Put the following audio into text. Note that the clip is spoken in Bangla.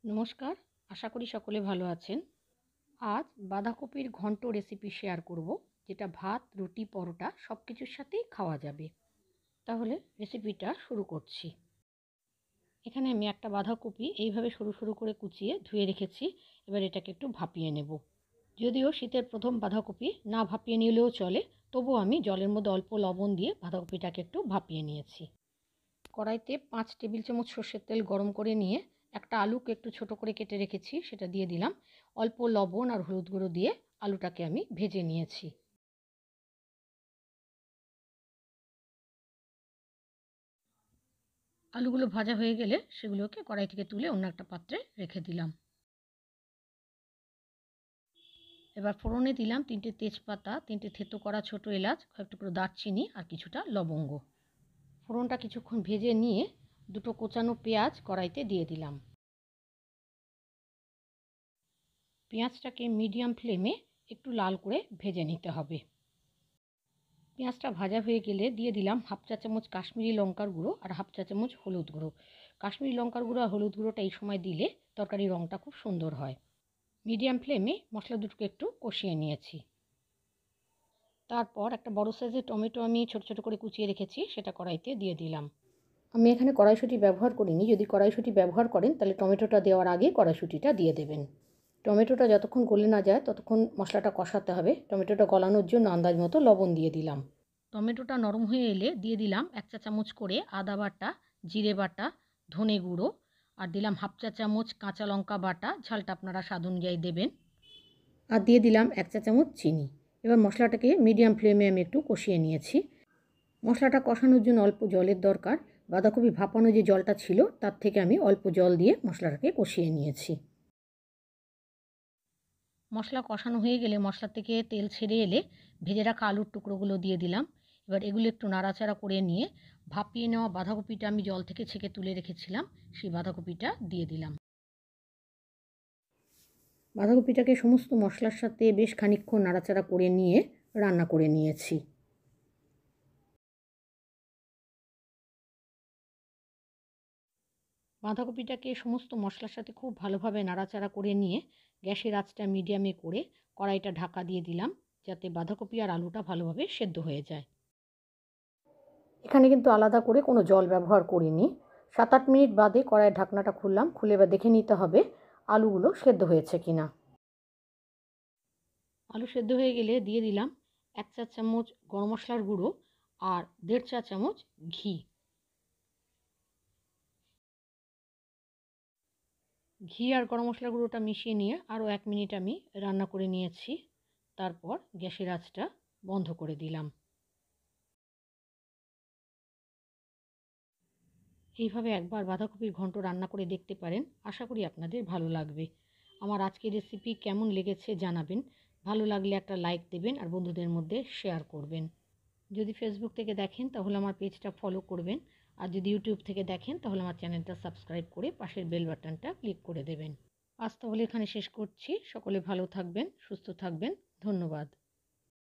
নমস্কার, আশা করি সকলে ভালো আছেন। আজ বাঁধাকপির ঘন্ট রেসিপি শেয়ার করব, যেটা ভাত, রুটি, পরোটা সব কিছুর সাথেই খাওয়া যাবে। তাহলে রেসিপিটা শুরু করছি। এখানে আমি একটা বাঁধাকপি এইভাবে সরু সরু করে কুচিয়ে ধুয়ে রেখেছি। এবার এটাকে একটু ভাপিয়ে নেব। যদিও শীতের প্রথম বাঁধাকপি, না ভাপিয়ে নিলেও চলে, তবুও আমি জলের মধ্যে অল্প লবণ দিয়ে বাঁধাকপিটাকে একটু ভাপিয়ে নিয়েছি। কড়াইতে 5 টেবিল চামচ সর্ষের তেল গরম করে নিয়ে একটা আলুকে একটু ছোট করে কেটে রেখেছি, সেটা দিয়ে দিলাম। অল্প লবণ আর হলুদ গুঁড়ো দিয়ে আলুটাকে আমি ভেজে নিয়েছি। আলুগুলো ভাজা হয়ে গেলে সেগুলোকে কড়াই থেকে তুলে অন্য একটা পাত্রে রেখে দিলাম। এবার ফোড়নে দিলাম 3টে তেজপাতা, 3টে থেতো করা ছোট এলাচ, কয়েকটা করে দারচিনি আর কিছুটা লবঙ্গ। ফোড়নটা কিছুক্ষণ ভেজে নিয়ে দুটো কোচানো পেঁয়াজ কড়াইতে দিয়ে দিলাম। পেঁয়াজটাকে মিডিয়াম ফ্লেমে একটু লাল করে ভেজে নিতে হবে। পেঁয়াজটা ভাজা হয়ে গেলে দিয়ে দিলাম হাফ চা চামচ কাশ্মীরি লঙ্কার গুঁড়ো আর হাফ চা চামচ হলুদ গুঁড়ো। কাশ্মীরি লঙ্কার গুঁড়ো আর হলুদ গুঁড়োটা এই সময় দিলে তরকারির রঙটা খুব সুন্দর হয়। মিডিয়াম ফ্লেমে মশলা দুটোকে একটু কষিয়ে নিয়েছি। তারপর একটা বড় সাইজের টমেটো আমি ছোট ছোট করে কুচিয়ে রেখেছি, সেটা কড়াইতে দিয়ে দিলাম। আমি এখানে কড়াইশুঁটি ব্যবহার করিনি। যদি কড়াইশুঁটি ব্যবহার করেন তাহলে টমেটোটা দেওয়ার আগে কড়াইশুঁটিটা দিয়ে দেবেন। টমেটোটা যতক্ষণ গলে না যায় ততক্ষণ মশলাটা কষাতে হবে। টমেটোটা গলানোর জন্য আন্দাজ মতো লবণ দিয়ে দিলাম। টমেটোটা নরম হয়ে এলে দিয়ে দিলাম 1 চা চামচ করে আদা বাটা, জিরে বাটা, ধনে গুঁড়ো আর দিলাম হাফ চা চামচ কাঁচা লঙ্কা বাটা, ঝালটা আপনারা স্বাদ অনুযায়ী দেবেন। আর দিয়ে দিলাম 1 চা চামচ চিনি। এবার মশলাটাকে মিডিয়াম ফ্লেমে আমি একটু কষিয়ে নিয়েছি। মশলাটা কষানোর জন্য অল্প জলের দরকার। বাঁধাকপি ভাপানো যে জলটা ছিল তার থেকে আমি অল্প জল দিয়ে মশলাটাকে কষিয়ে নিয়েছি। মশলা কষানো হয়ে গেলে মশলা থেকে তেল ছেড়ে এলে ভেজে রাখা আলুর টুকরোগুলো দিয়ে দিলাম। এবার এগুলো একটু নাড়াচাড়া করে নিয়ে ভাপিয়ে নেওয়া বাঁধাকপিটা আমি জল থেকে ছেঁকে তুলে রেখেছিলাম, সেই বাঁধাকপিটা দিয়ে দিলাম। বাঁধাকপিটাকে সমস্ত মশলার সাথে বেশ খানিকক্ষণ নাড়াচাড়া করে নিয়ে রান্না করে নিয়েছি। বাঁধাকপিটাকে সমস্ত মশলার সাথে খুব ভালোভাবে নাড়াচাড়া করে নিয়ে গ্যাসের আঁচটা মিডিয়ামে করে কড়াইটা ঢাকা দিয়ে দিলাম, যাতে বাঁধাকপি আর আলুটা ভালোভাবে সেদ্ধ হয়ে যায়। এখানে কিন্তু আলাদা করে কোনো জল ব্যবহার করিনি। 7-8 মিনিট বাদে কড়াইয়ের ঢাকনাটা খুললাম। খুলে এবার দেখে নিতে হবে আলুগুলো সেদ্ধ হয়েছে কিনা। আলু সেদ্ধ হয়ে গেলে দিয়ে দিলাম 1 চা চামচ গরম মশলার গুঁড়ো আর 1.5 চা চামচ ঘি। ঘি আর গরম মশলার গুঁড়োটা মিশিয়ে নিয়ে আরও 1 মিনিট আমি রান্না করে নিয়েছি। তারপর গ্যাসের আঁচটা বন্ধ করে দিলাম। এইভাবে একবার বাঁধাকপির ঘন্ট রান্না করে দেখতে পারেন। আশা করি আপনাদের ভালো লাগবে। আমার আজকের রেসিপি কেমন লেগেছে জানাবেন। ভালো লাগলে একটা লাইক দেবেন আর বন্ধুদের মধ্যে শেয়ার করবেন। যদি ফেসবুক থেকে দেখেন তাহলে আমার পেজটা ফলো করবেন। আর যদি ইউটিউব থেকে দেখেন তাহলে আমার চ্যানেলটা সাবস্ক্রাইব করে পাশের বেল বাটনটা ক্লিক করে দেবেন। আজ তাহলে এখানে শেষ করছি। সকলে ভালো থাকবেন, সুস্থ থাকবেন। ধন্যবাদ।